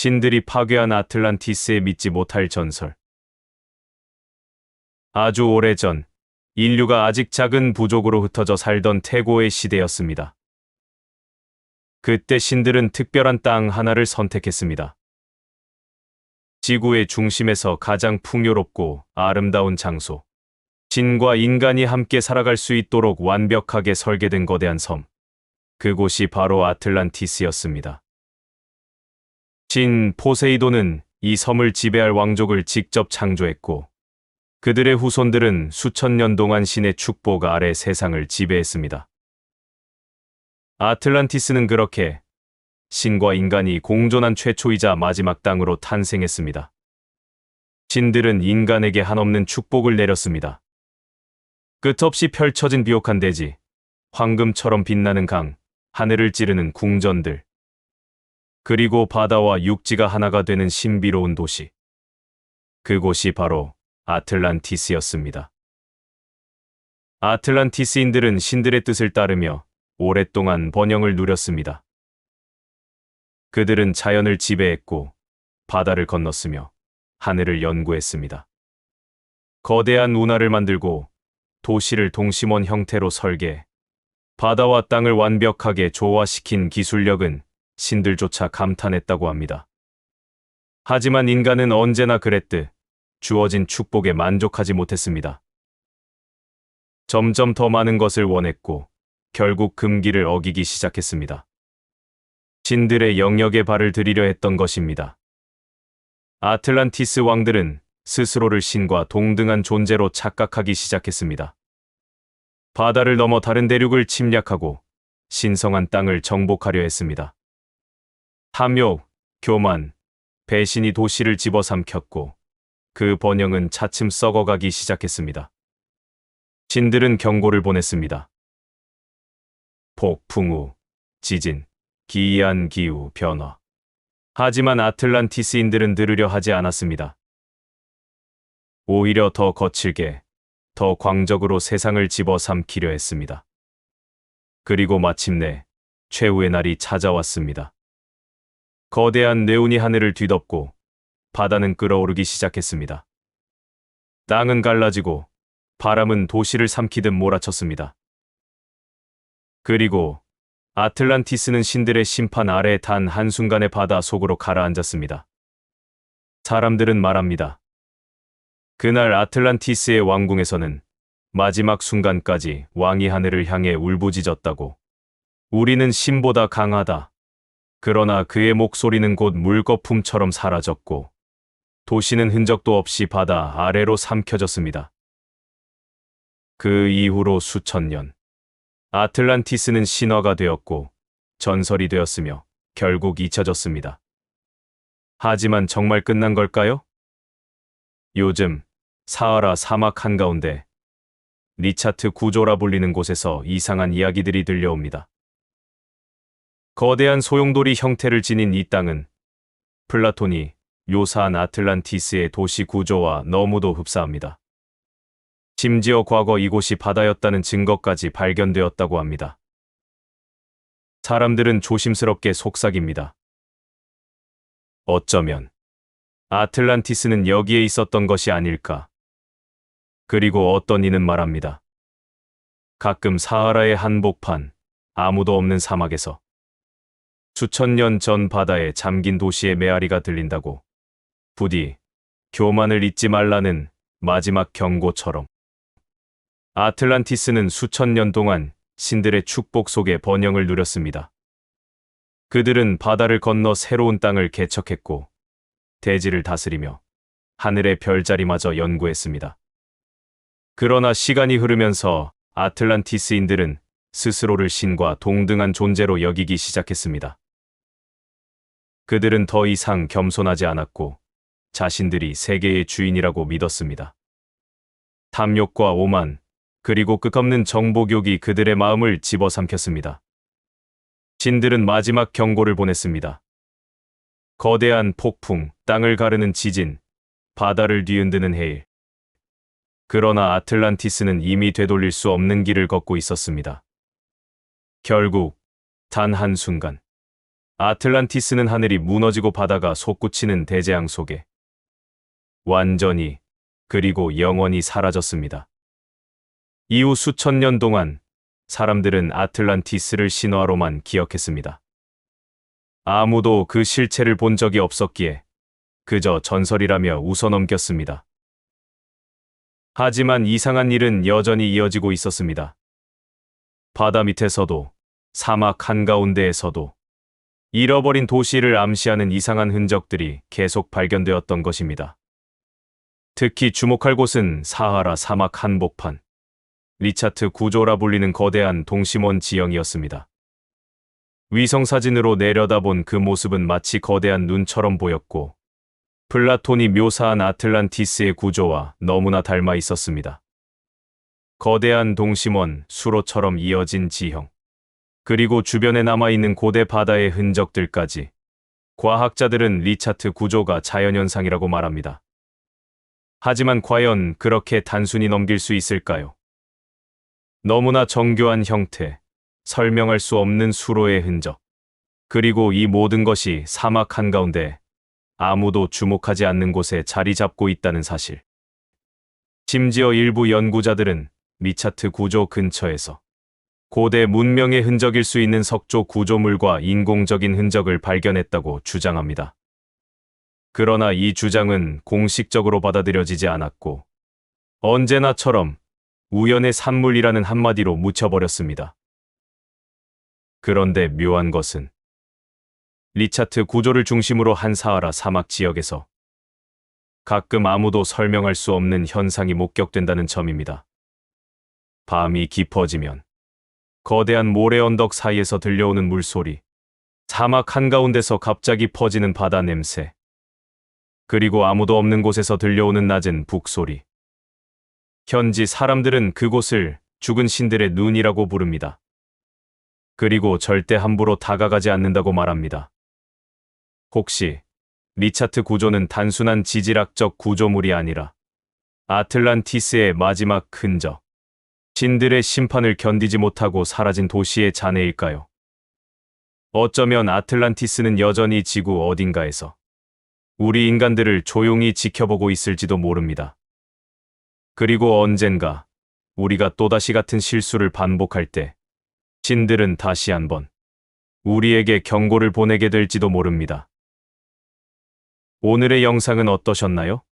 신들이 파괴한 아틀란티스의 믿지 못할 전설. 아주 오래전, 인류가 아직 작은 부족으로 흩어져 살던 태고의 시대였습니다. 그때 신들은 특별한 땅 하나를 선택했습니다. 지구의 중심에서 가장 풍요롭고 아름다운 장소. 신과 인간이 함께 살아갈 수 있도록 완벽하게 설계된 거대한 섬. 그곳이 바로 아틀란티스였습니다. 신 포세이돈은 이 섬을 지배할 왕족을 직접 창조했고, 그들의 후손들은 수천 년 동안 신의 축복 아래 세상을 지배했습니다. 아틀란티스는 그렇게 신과 인간이 공존한 최초이자 마지막 땅으로 탄생했습니다. 신들은 인간에게 한없는 축복을 내렸습니다. 끝없이 펼쳐진 비옥한 대지, 황금처럼 빛나는 강, 하늘을 찌르는 궁전들, 그리고 바다와 육지가 하나가 되는 신비로운 도시. 그곳이 바로 아틀란티스였습니다. 아틀란티스인들은 신들의 뜻을 따르며 오랫동안 번영을 누렸습니다. 그들은 자연을 지배했고 바다를 건넜으며 하늘을 연구했습니다. 거대한 운하를 만들고 도시를 동심원 형태로 설계, 바다와 땅을 완벽하게 조화시킨 기술력은 신들조차 감탄했다고 합니다. 하지만 인간은 언제나 그랬듯 주어진 축복에 만족하지 못했습니다. 점점 더 많은 것을 원했고 결국 금기를 어기기 시작했습니다. 신들의 영역에 발을 들이려 했던 것입니다. 아틀란티스 왕들은 스스로를 신과 동등한 존재로 착각하기 시작했습니다. 바다를 넘어 다른 대륙을 침략하고 신성한 땅을 정복하려 했습니다. 탐욕, 교만, 배신이 도시를 집어삼켰고 그 번영은 차츰 썩어가기 시작했습니다. 신들은 경고를 보냈습니다. 폭풍우, 지진, 기이한 기후 변화. 하지만 아틀란티스인들은 들으려 하지 않았습니다. 오히려 더 거칠게, 더 광적으로 세상을 집어삼키려 했습니다. 그리고 마침내 최후의 날이 찾아왔습니다. 거대한 네온이 하늘을 뒤덮고 바다는 끓어오르기 시작했습니다. 땅은 갈라지고 바람은 도시를 삼키듯 몰아쳤습니다. 그리고 아틀란티스는 신들의 심판 아래 단 한순간에 바다 속으로 가라앉았습니다. 사람들은 말합니다. 그날 아틀란티스의 왕궁에서는 마지막 순간까지 왕이 하늘을 향해 울부짖었다고. 우리는 신보다 강하다. 그러나 그의 목소리는 곧 물거품처럼 사라졌고 도시는 흔적도 없이 바다 아래로 삼켜졌습니다. 그 이후로 수천 년, 아틀란티스는 신화가 되었고 전설이 되었으며 결국 잊혀졌습니다. 하지만 정말 끝난 걸까요? 요즘 사하라 사막 한가운데 리차트 구조라 불리는 곳에서 이상한 이야기들이 들려옵니다. 거대한 소용돌이 형태를 지닌 이 땅은 플라톤이 묘사한 아틀란티스의 도시 구조와 너무도 흡사합니다. 심지어 과거 이곳이 바다였다는 증거까지 발견되었다고 합니다. 사람들은 조심스럽게 속삭입니다. 어쩌면 아틀란티스는 여기에 있었던 것이 아닐까. 그리고 어떤 이는 말합니다. 가끔 사하라의 한복판, 아무도 없는 사막에서 수천 년 전 바다에 잠긴 도시의 메아리가 들린다고. 부디 교만을 잊지 말라는 마지막 경고처럼. 아틀란티스는 수천 년 동안 신들의 축복 속에 번영을 누렸습니다. 그들은 바다를 건너 새로운 땅을 개척했고 대지를 다스리며 하늘의 별자리마저 연구했습니다. 그러나 시간이 흐르면서 아틀란티스인들은 스스로를 신과 동등한 존재로 여기기 시작했습니다. 그들은 더 이상 겸손하지 않았고 자신들이 세계의 주인이라고 믿었습니다. 탐욕과 오만, 그리고 끝없는 정복욕이 그들의 마음을 집어삼켰습니다. 신들은 마지막 경고를 보냈습니다. 거대한 폭풍, 땅을 가르는 지진, 바다를 뒤흔드는 해일. 그러나 아틀란티스는 이미 되돌릴 수 없는 길을 걷고 있었습니다. 결국 단 한순간 아틀란티스는 하늘이 무너지고 바다가 솟구치는 대재앙 속에 완전히 그리고 영원히 사라졌습니다. 이후 수천 년 동안 사람들은 아틀란티스를 신화로만 기억했습니다. 아무도 그 실체를 본 적이 없었기에 그저 전설이라며 웃어넘겼습니다. 하지만 이상한 일은 여전히 이어지고 있었습니다. 바다 밑에서도 사막 한가운데에서도 잃어버린 도시를 암시하는 이상한 흔적들이 계속 발견되었던 것입니다. 특히 주목할 곳은 사하라 사막 한복판, 리차트 구조라 불리는 거대한 동심원 지형이었습니다. 위성사진으로 내려다본 그 모습은 마치 거대한 눈처럼 보였고 플라톤이 묘사한 아틀란티스의 구조와 너무나 닮아 있었습니다. 거대한 동심원, 수로처럼 이어진 지형, 그리고 주변에 남아있는 고대 바다의 흔적들까지 과학자들은 리차트 구조가 자연현상이라고 말합니다. 하지만 과연 그렇게 단순히 넘길 수 있을까요? 너무나 정교한 형태, 설명할 수 없는 수로의 흔적, 그리고 이 모든 것이 사막 한가운데 아무도 주목하지 않는 곳에 자리 잡고 있다는 사실. 심지어 일부 연구자들은 리차트 구조 근처에서 고대 문명의 흔적일 수 있는 석조 구조물과 인공적인 흔적을 발견했다고 주장합니다. 그러나 이 주장은 공식적으로 받아들여지지 않았고 언제나처럼 우연의 산물이라는 한마디로 묻혀버렸습니다. 그런데 묘한 것은 리차트 구조를 중심으로 한 사하라 사막 지역에서 가끔 아무도 설명할 수 없는 현상이 목격된다는 점입니다. 밤이 깊어지면 거대한 모래 언덕 사이에서 들려오는 물소리, 사막 한가운데서 갑자기 퍼지는 바다 냄새, 그리고 아무도 없는 곳에서 들려오는 낮은 북소리. 현지 사람들은 그곳을 죽은 신들의 눈이라고 부릅니다. 그리고 절대 함부로 다가가지 않는다고 말합니다. 혹시 리차트 구조는 단순한 지질학적 구조물이 아니라 아틀란티스의 마지막 흔적, 신들의 심판을 견디지 못하고 사라진 도시의 잔해일까요? 어쩌면 아틀란티스는 여전히 지구 어딘가에서 우리 인간들을 조용히 지켜보고 있을지도 모릅니다. 그리고 언젠가 우리가 또다시 같은 실수를 반복할 때 신들은 다시 한번 우리에게 경고를 보내게 될지도 모릅니다. 오늘의 영상은 어떠셨나요?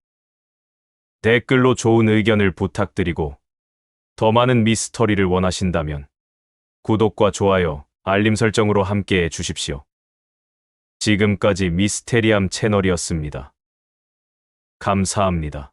댓글로 좋은 의견을 부탁드리고 더 많은 미스터리를 원하신다면 구독과 좋아요, 알림 설정으로 함께해 주십시오. 지금까지 미스테리함 채널이었습니다. 감사합니다.